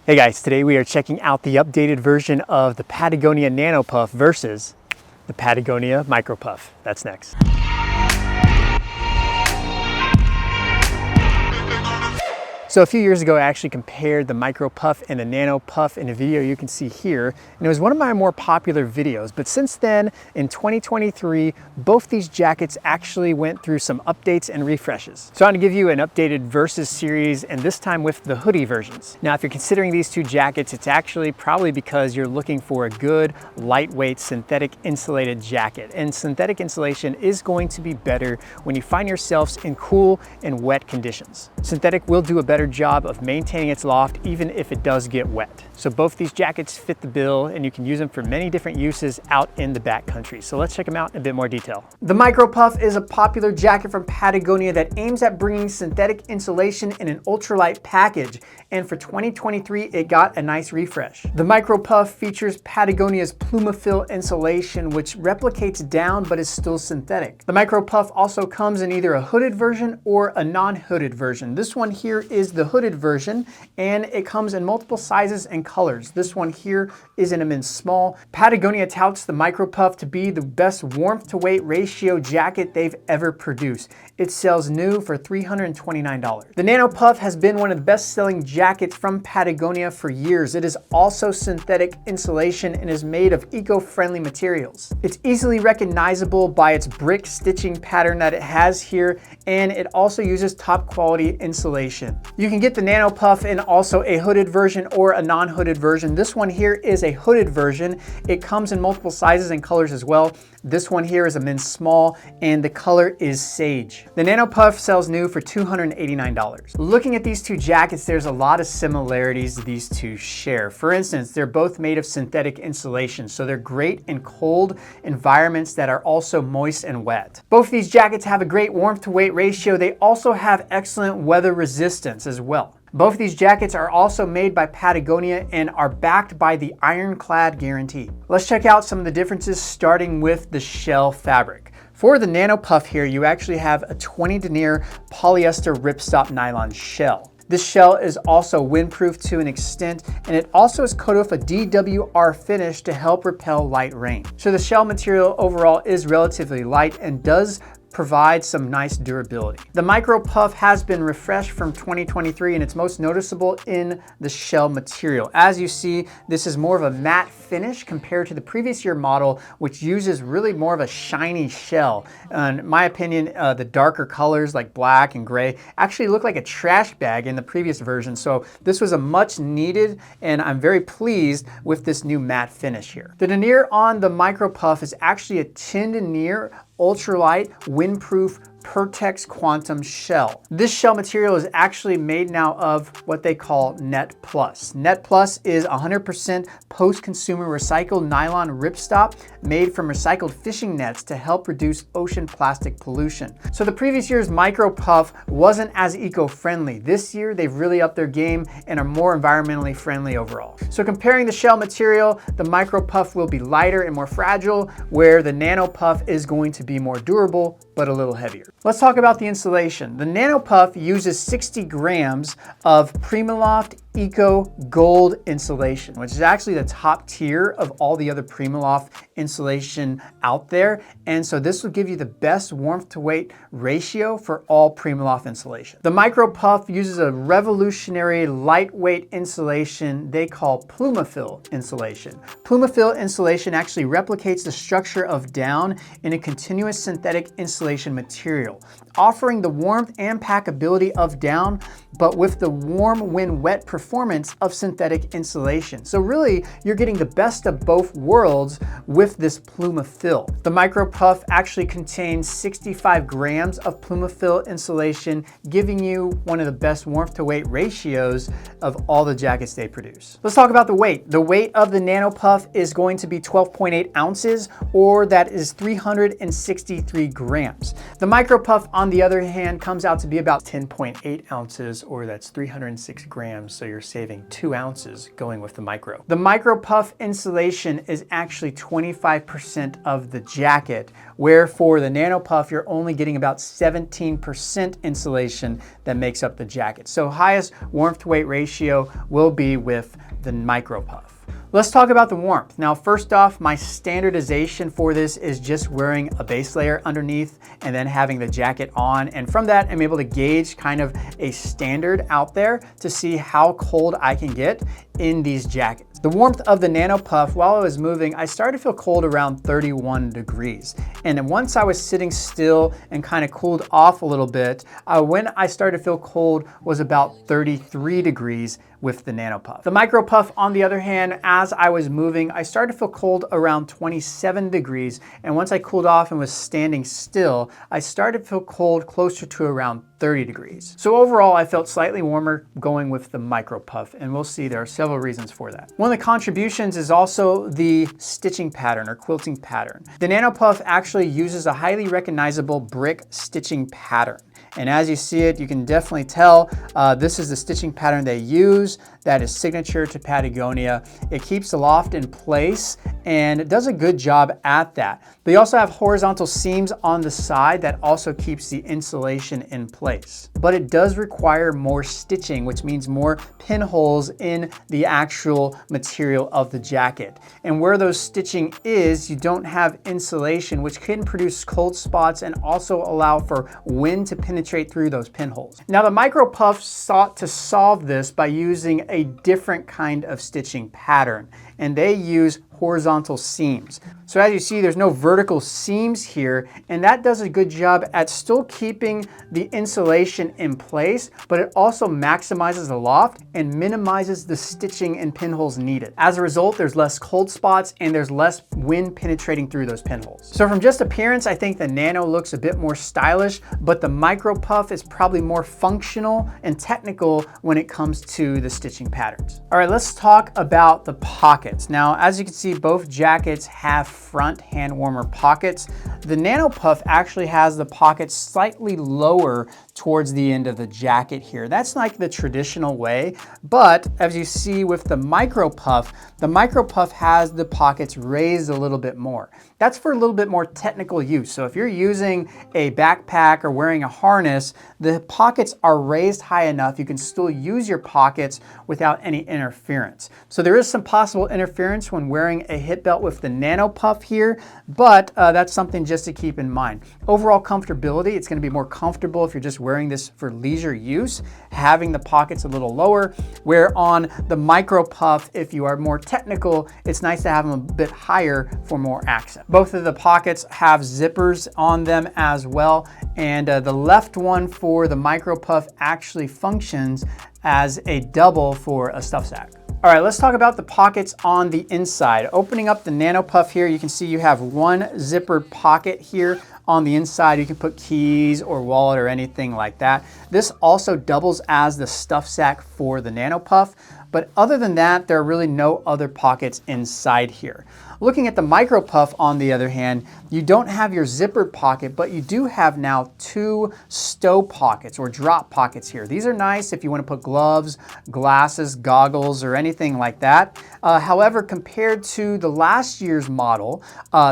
Hey guys, today we are checking out the updated version of the Patagonia Nano Puff versus the Patagonia Micro Puff. That's next. So a few years ago, I actually compared the Micro Puff and the Nano Puff in a video you can see here, and it was one of my more popular videos. But since then, in 2023, both these jackets actually went through some updates and refreshes. So I'm gonna give you an updated versus series, and this time with the hoodie versions. Now, if you're considering these two jackets, it's actually probably because you're looking for a good, lightweight, synthetic insulated jacket. And synthetic insulation is going to be better when you find yourselves in cool and wet conditions. Synthetic will do a better job of maintaining its loft even if it does get wet. So both these jackets fit the bill, and you can use them for many different uses out in the backcountry. So let's check them out in a bit more detail. The Micro Puff is a popular jacket from Patagonia that aims at bringing synthetic insulation in an ultralight package, and for 2023 it got a nice refresh. The Micro Puff features Patagonia's Plumafill insulation, which replicates down but is still synthetic. The Micro Puff also comes in either a hooded version or a non-hooded version. This one here is the hooded version, and it comes in multiple sizes and colors. This one here is in a men's small. Patagonia touts the Micro Puff to be the best warmth to weight ratio jacket they've ever produced. It sells new for $329. The Nano Puff has been one of the best selling jackets from Patagonia for years. It is also synthetic insulation and is made of eco-friendly materials. It's easily recognizable by its brick stitching pattern that it has here, and it also uses top quality insulation. You can get the Nano Puff in also a hooded version or a non-hooded version. This one here is a hooded version. It comes in multiple sizes and colors as well. This one here is a men's small, and the color is sage. The Nano Puff sells new for $289. Looking at these two jackets, there's a lot of similarities these two share. For instance, they're both made of synthetic insulation, so they're great in cold environments that are also moist and wet. Both these jackets have a great warmth to weight ratio. They also have excellent weather resistance as well. Both of these jackets are also made by Patagonia and are backed by the ironclad guarantee. Let's check out some of the differences, starting with the shell fabric. For the Nano Puff here, you actually have a 20 denier polyester ripstop nylon shell. This shell is also windproof to an extent, and it also is coated with a DWR finish to help repel light rain. So the shell material overall is relatively light and does provide some nice durability. The Micro Puff has been refreshed from 2023, and it's most noticeable in the shell material. As you see, this is more of a matte finish compared to the previous year model, which uses really more of a shiny shell. In my opinion, the darker colors like black and gray actually look like a trash bag in the previous version. So this was a much needed, and I'm very pleased with this new matte finish here. The denier on the Micro Puff is actually a tin denier ultralight, windproof Pertex Quantum shell. This shell material is actually made now of what they call Net Plus. Net Plus is 100% post-consumer recycled nylon ripstop made from recycled fishing nets to help reduce ocean plastic pollution. So the previous year's Micro Puff wasn't as eco-friendly. This year, they've really upped their game and are more environmentally friendly overall. So comparing the shell material, the Micro Puff will be lighter and more fragile, where the Nano Puff is going to be more durable, but a little heavier. Let's talk about the insulation. The Nano Puff uses 60 grams of Primaloft Eco Gold insulation, which is actually the top tier of all the other Primaloft insulation out there. And so this will give you the best warmth to weight ratio for all Primaloft insulation. The Micro Puff uses a revolutionary lightweight insulation they call Plumafill insulation. Plumafill insulation actually replicates the structure of down in a continuous synthetic insulation material, offering the warmth and packability of down, but with the warm when wet performance of synthetic insulation. So really, you're getting the best of both worlds with this Plumafill. The Micro Puff actually contains 65 grams of Plumafill insulation, giving you one of the best warmth to weight ratios of all the jackets they produce. Let's talk about the weight. The weight of the Nano Puff is going to be 12.8 ounces, or that is 363 grams. The Micro Puff, on on the other hand, comes out to be about 10.8 ounces, or that's 306 grams, so you're saving 2 ounces going with the Micro. The Micro Puff insulation is actually 25% of the jacket, where for the Nano Puff, you're only getting about 17% insulation that makes up the jacket. So highest warmth to weight ratio will be with the Micro Puff. Let's talk about the warmth. Now, first off, my standardization for this is just wearing a base layer underneath and then having the jacket on. And from that, I'm able to gauge kind of a standard out there to see how cold I can get in these jackets. The warmth of the Nano Puff, while I was moving, I started to feel cold around 31 degrees. And then once I was sitting still and kind of cooled off a little bit, when I started to feel cold was about 33 degrees with the Nano Puff. The Micro Puff, on the other hand, as I was moving, I started to feel cold around 27 degrees. And once I cooled off and was standing still, I started to feel cold closer to around 30 degrees. So overall, I felt slightly warmer going with the Micro Puff, and we'll see there are several reasons for that. One of the contributions is also the stitching pattern or quilting pattern. The Nano Puff actually uses a highly recognizable brick stitching pattern. And as you see it, you can definitely tell this is the stitching pattern they use that is signature to Patagonia. It keeps the loft in place and it does a good job at that. They also have horizontal seams on the side that also keeps the insulation in place. But it does require more stitching, which means more pinholes in the actual material of the jacket. And where those stitching is, you don't have insulation, which can produce cold spots and also allow for wind to penetrate through those pinholes. Now, the Micro Puff sought to solve this by using a different kind of stitching pattern, and they use horizontal seams. So as you see, there's no vertical seams here, and that does a good job at still keeping the insulation in place, but it also maximizes the loft and minimizes the stitching and pinholes needed. As a result, there's less cold spots and there's less wind penetrating through those pinholes. So from just appearance, I think the Nano looks a bit more stylish, but the Micro Puff is probably more functional and technical when it comes to the stitching patterns. All right, let's talk about the pockets. Now, as you can see, both jackets have front hand warmer pockets. The Nano Puff actually has the pockets slightly lower towards the end of the jacket here. That's like the traditional way, but as you see with the Micro Puff has the pockets raised a little bit more. That's for a little bit more technical use. So if you're using a backpack or wearing a harness, the pockets are raised high enough you can still use your pockets without any interference. So there is some possible interference when wearing a hip belt with the Nano Puff here, but that's something just to keep in mind. Overall comfortability, it's going to be more comfortable if you're just wearing this for leisure use, having the pockets a little lower, where on the Micro Puff, if you are more technical, it's nice to have them a bit higher for more accent. Both of the pockets have zippers on them as well, and the left one for the Micro Puff actually functions as a double for a stuff sack. All right, let's talk about the pockets on the inside. Opening up the Nano Puff here, you can see you have one zippered pocket here on the inside. You can put keys or wallet or anything like that. This also doubles as the stuff sack for the Nano Puff, but other than that, there are really no other pockets inside here. Looking at the Micro Puff, on the other hand, you don't have your zippered pocket, but you do have now two stow pockets or drop pockets here. These are nice if you want to put gloves, glasses, goggles, or anything like that. However, compared to the last year's model,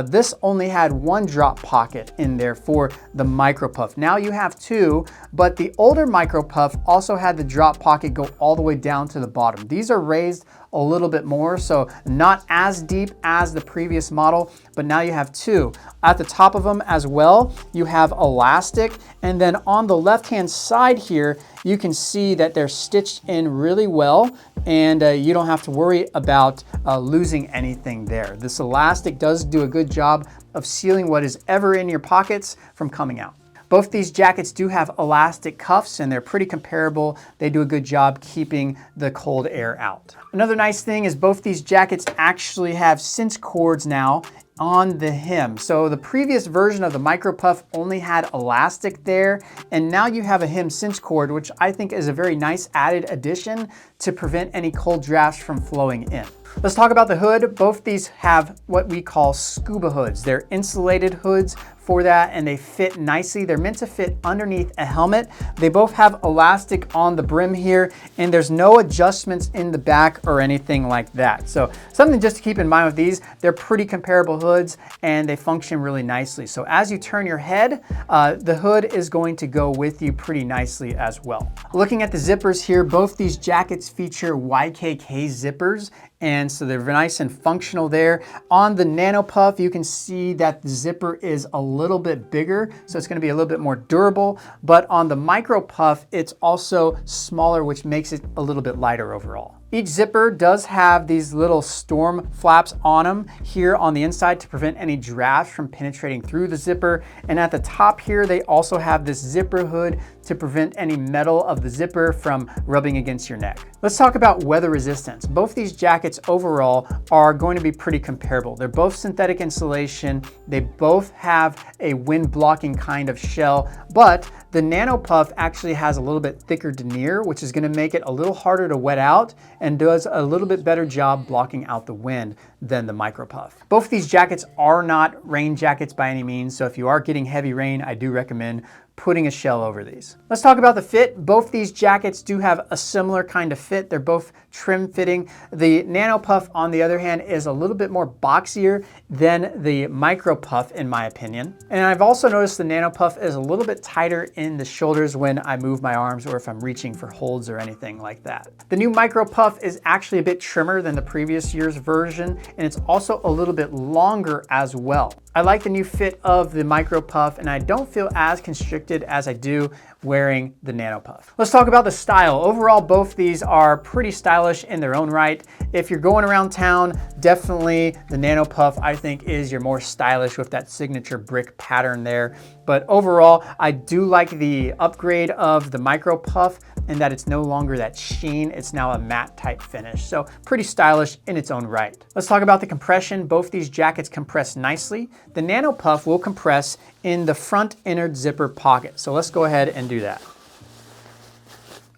this only had one drop pocket in there for the Micro Puff. Now you have two, but the older Micro Puff also had the drop pocket go all the way down to the bottom. These are raised a little bit more, so not as deep as the previous model, but now you have two. At the top of them as well, you have elastic, and then on the left-hand side here, you can see that they're stitched in really well, and you don't have to worry about losing anything there. This elastic does do a good job of sealing what is ever in your pockets from coming out. Both these jackets do have elastic cuffs and they're pretty comparable. They do a good job keeping the cold air out. Another nice thing is both these jackets actually have cinch cords now on the hem. So the previous version of the Micro Puff only had elastic there, and now you have a hem cinch cord, which I think is a very nice added addition to prevent any cold drafts from flowing in. Let's talk about the hood. Both these have what we call scuba hoods. They're insulated hoods for that, and they fit nicely. They're meant to fit underneath a helmet. They both have elastic on the brim here, and there's no adjustments in the back or anything like that. So something just to keep in mind with these, they're pretty comparable hoods and they function really nicely. So as you turn your head, the hood is going to go with you pretty nicely as well. Looking at the zippers here, both these jackets feature YKK zippers, and so they're nice and functional there. On the Nano Puff, you can see that the zipper is a little bit bigger, so it's gonna be a little bit more durable. But on the Micro Puff, it's also smaller, which makes it a little bit lighter overall. Each zipper does have these little storm flaps on them here on the inside to prevent any draft from penetrating through the zipper. And at the top here, they also have this zipper hood to prevent any metal of the zipper from rubbing against your neck. Let's talk about weather resistance. Both these jackets overall are going to be pretty comparable. They're both synthetic insulation. They both have a wind blocking kind of shell, but the Nano Puff actually has a little bit thicker denier, which is gonna make it a little harder to wet out and does a little bit better job blocking out the wind than the Micro Puff. Both these jackets are not rain jackets by any means, so if you are getting heavy rain, I do recommend putting a shell over these. Let's talk about the fit. Both these jackets do have a similar kind of fit. They're both trim fitting. The Nano Puff, on the other hand, is a little bit more boxier than the Micro Puff, in my opinion. And I've also noticed the Nano Puff is a little bit tighter in the shoulders when I move my arms or if I'm reaching for holds or anything like that. The new Micro Puff is actually a bit trimmer than the previous year's version, and it's also a little bit longer as well. I like the new fit of the Micro Puff, and I don't feel as constricted as I do wearing the Nano Puff. Let's talk about the style. Overall, both these are pretty stylish in their own right. If you're going around town, definitely the Nano Puff, I think, is your more stylish with that signature brick pattern there. But overall, I do like the upgrade of the Micro Puff and that it's no longer that sheen, it's now a matte type finish. So pretty stylish in its own right. Let's talk about the compression. Both these jackets compress nicely. The Nano Puff will compress in the front inner zipper pocket. So let's go ahead and do that.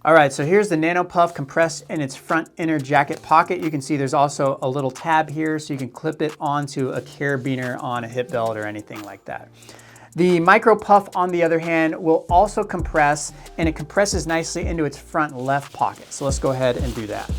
All right, so here's the Nano Puff compressed in its front inner jacket pocket. You can see there's also a little tab here so you can clip it onto a carabiner on a hip belt or anything like that. The Micro Puff, on the other hand, will also compress, and it compresses nicely into its front left pocket. So let's go ahead and do that.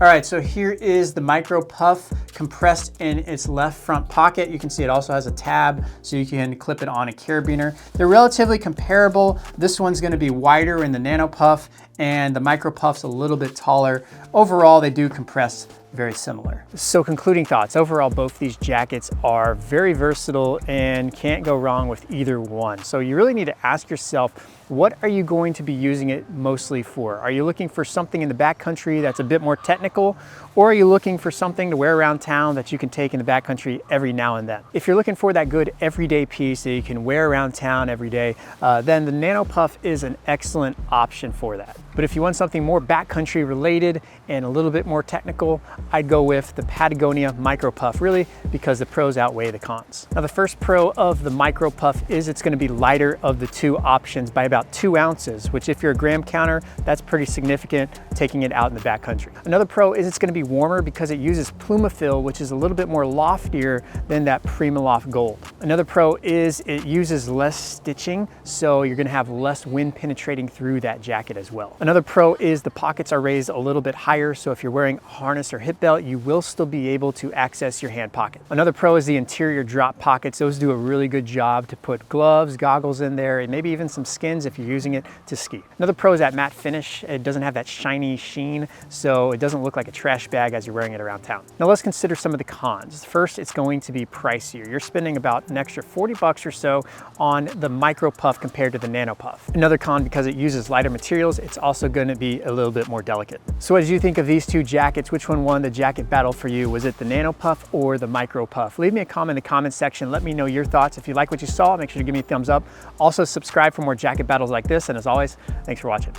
All right, so here is the Micro Puff compressed in its left front pocket. You can see it also has a tab so you can clip it on a carabiner. They're relatively comparable. This one's gonna be wider in the Nano Puff and the Micro Puff's a little bit taller. Overall, they do compress very similar. So concluding thoughts, overall both these jackets are very versatile and can't go wrong with either one. So you really need to ask yourself, what are you going to be using it mostly for? Are you looking for something in the backcountry that's a bit more technical, or are you looking for something to wear around town that you can take in the backcountry every now and then? If you're looking for that good everyday piece that you can wear around town every day, then the Nano Puff is an excellent option for that. But if you want something more backcountry related and a little bit more technical, I'd go with the Patagonia Micro Puff, really, because the pros outweigh the cons. Now, the first pro of the Micro Puff is it's gonna be lighter of the two options by about 2 ounces, which if you're a gram counter, that's pretty significant, taking it out in the backcountry. Another pro is it's gonna be warmer because it uses Plumafill, which is a little bit more loftier than that Primaloft Gold. Another pro is it uses less stitching, so you're gonna have less wind penetrating through that jacket as well. Another pro is the pockets are raised a little bit higher, so if you're wearing a harness or hip belt, you will still be able to access your hand pocket. Another pro is the interior drop pockets. Those do a really good job to put gloves, goggles in there, and maybe even some skins if you're using it to ski. Another pro is that matte finish. It doesn't have that shiny sheen, so it doesn't look like a trash bag as you're wearing it around town. Now let's consider some of the cons. First, it's going to be pricier. You're spending about an extra 40 bucks or so on the Micro Puff compared to the Nano Puff. Another con, because it uses lighter materials, it's also going to be a little bit more delicate. So what did you think of these two jackets? Which one won the jacket battle for you? Was it the Nano Puff or the Micro Puff? Leave me a comment in the comment section. Let me know your thoughts. If you like what you saw, make sure to give me a thumbs up. Also subscribe for more jacket battles like this. And as always, thanks for watching.